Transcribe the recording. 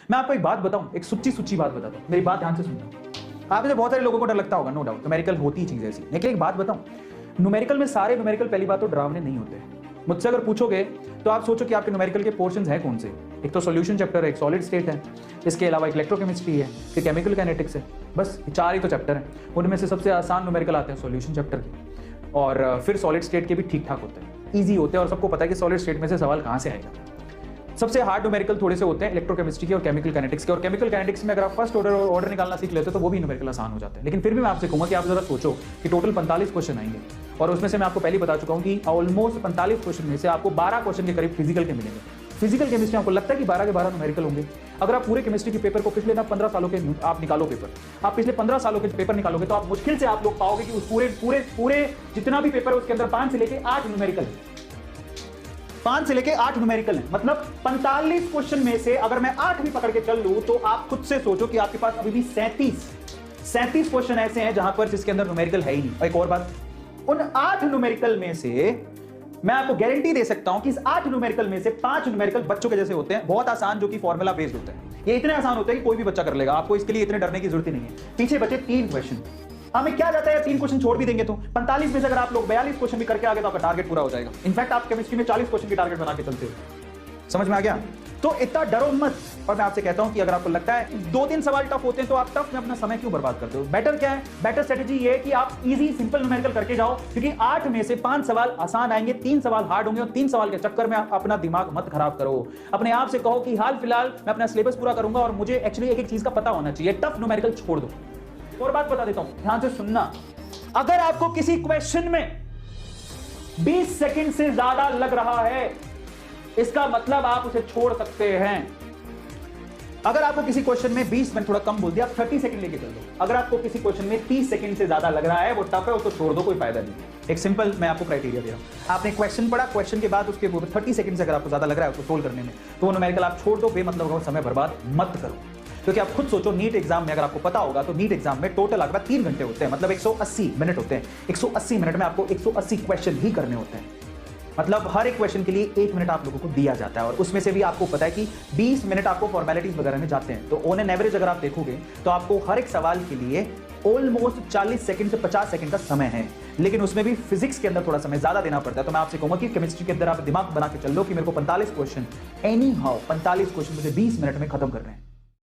मैं आपको एक बात बताऊं, एक सुच्ची बात बताता हूं, मेरी बात ध्यान से सुनना। आप में से बहुत सारे लोगों को डर लगता होगा, नो डाउट, न्यूमेरिकल होती ही चीज ऐसी, लेकिन एक बात बताऊं, न्यूमेरिकल में सारे न्यूमेरिकल पहली बात तो डरावने नहीं होते। मुझसे अगर पूछोगे तो आप सोचो कि आपके न्यूमेरिकल के पोर्शंस हैं कौन से। एक तो सॉल्यूशन चैप्टर है, एक सॉलिड स्टेट है, इसके अलावा एक इलेक्ट्रोकेमिस्ट्री है, फिर केमिकल काइनेटिक्स है, बस 4 ही तो चैप्टर हैं। उनमें से सबसे आसान न्यूमेरिकल आते हैं सॉल्यूशन चैप्टर के, और फिर सॉलिड स्टेट के भी ठीक ठाक होते हैं, ईजी होते हैं, और सबको पता है कि सॉलिड स्टेट में से सवाल कहाँ से आएगा। सबसे हार्ड न्यूमेरिकल थोड़े से होते हैं इलेक्ट्रोकेमिस्ट्री के और केमिकल काइनेटिक्स के, और केमिकल काइनेटिक्स में अगर आप फर्स्ट ऑर्डर निकालना सीख लेते हो तो वो भी न्यूमेरिकल आसान हो जाते हैं। लेकिन फिर भी मैं आपसे कहूंगा कि आप जरा सोचो कि टोटल 45 क्वेश्चन आएंगे, और उसमें से मैं आपको पहले बता चुका हूं कि ऑलमोस्ट 45 क्वेश्चन में से आपको 12 क्वेश्चन के करीब फिजिकल के मिलेंगे। फिजिकल केमिस्ट्री आपको लगता है कि 12 के 12 न्यूमेरिकल होंगे? अगर आप पूरे केमिस्ट्री के पेपर को पिछले 15 सालों के आप निकालो पेपर, आप पिछले 15 सालों के पेपर निकालोगे तो आप मुश्किल से आप लोग पाओगे कि उस पूरे जितना भी पेपर है उसके अंदर 5 से लेके 8 न्यूमेरिकल है। 5 से लेके 8 न्यूमेरिकल है, मतलब 45 क्वेश्चन में से अगर मैं 8 भी पकड़ के चल लूं तो आप खुद से सोचो कि आपके पास अभी भी 37 क्वेश्चन ऐसे हैं जहां पर जिसके अंदर न्यूमेरिकल है ही नहीं। और एक और बात, उन 8 न्यूमेरिकल में से मैं आपको गारंटी दे सकता हूं कि इस 8 न्यूमेरिकल में से 5 न्यूमेरिकल बच्चों के जैसे होते हैं, बहुत आसान, जो कि फॉर्मूला बेस्ड होते हैं। ये इतने आसान होते हैं कि कोई भी बच्चा कर लेगा, आपको इसके लिए इतने डरने की जरूरत ही नहीं है। पीछे बचे 3 क्वेश्चन, हमें क्या जाता है 3 क्वेश्चन छोड़ भी देंगे तो 45 में से अगर आप लोग 42 क्वेश्चन भी करके आगे तो आपका टारगेट पूरा हो जाएगा। इनफैक्ट आप केमिस्ट्री में 40 क्वेश्चन की टारगेट बना के चलते हो। समझ में आ गया? तो इतना डरो मत। और मैं आपसे कहता हूं कि अगर आपको लगता है 2-3 सवाल टफ होते हैं तो आप टफ में अपना समय क्यों बर्बाद करते हो? बेटर क्या है? बेटर स्ट्रेटजी ये है कि आप इजी सिंपल न्यूमेरिकल करके जाओ, क्योंकि 8 में से 5 सवाल आसान आएंगे, 3 सवाल हार्ड होंगे, और 3 सवाल के चक्कर में आप अपना दिमाग मत खराब करो। अपने आप से कहो कि हाल फिलहाल मैं अपना सिलेबस पूरा करूंगा और मुझे एक्चुअली एक चीज का पता होना चाहिए, टफ न्यूमेरिकल छोड़ दो। और बात बता देता हूं, ध्यान से सुनना, अगर आपको किसी क्वेश्चन में 20 सेकंड से ज्यादा लग रहा है, इसका मतलब आप उसे छोड़ सकते हैं। अगर आपको किसी क्वेश्चन में 20, मैंने थोड़ा कम बोल दिया, आप 30 सेकंड लेके चल दो। अगर आपको किसी क्वेश्चन में 30 सेकंड से ज्यादा लग रहा है, वो टफ है, उसको छोड़ दो, कोई फायदा नहीं। एक सिंपल मैं आपको क्राइटेरिया दे रहा हूं, आपने क्वेश्चन पढ़ा, क्वेश्चन के बाद उसके 30 सेकंड से अगर आपको ज्यादा लग रहा है उसको सोल्व करने में, तो वो न्यूमेरिकल आप छोड़ दो, बेमतलब समय बर्बाद मत करो। क्योंकि आप खुद सोचो, नीट एग्जाम में अगर आपको पता होगा तो नीट एग्जाम में टोटल आपका 3 घंटे होते हैं, मतलब 180 मिनट होते हैं। 180 मिनट में आपको 180 क्वेश्चन ही करने होते हैं, मतलब हर एक क्वेश्चन के लिए 1 मिनट आप लोगों को दिया जाता है, और उसमें से भी आपको पता है कि 20 मिनट आपको फॉर्मेलिटीज वगैरह में जाते हैं। तो ऑन एन एवरेज अगर आप देखोगे तो आपको हर एक सवाल के लिए ऑलमोस्ट 40 सेकंड से 50 सेकंड का समय है, लेकिन उसमें भी फिजिक्स के अंदर थोड़ा समय ज्यादा देना पड़ता है। तो मैं आपसे कहूंगा कि केमिस्ट्री के अंदर आप दिमाग बना के चल लो कि मेरे को 45 क्वेश्चन एनी हाउ 45 क्वेश्चन मुझे 20 मिनट में खत्म करने हैं।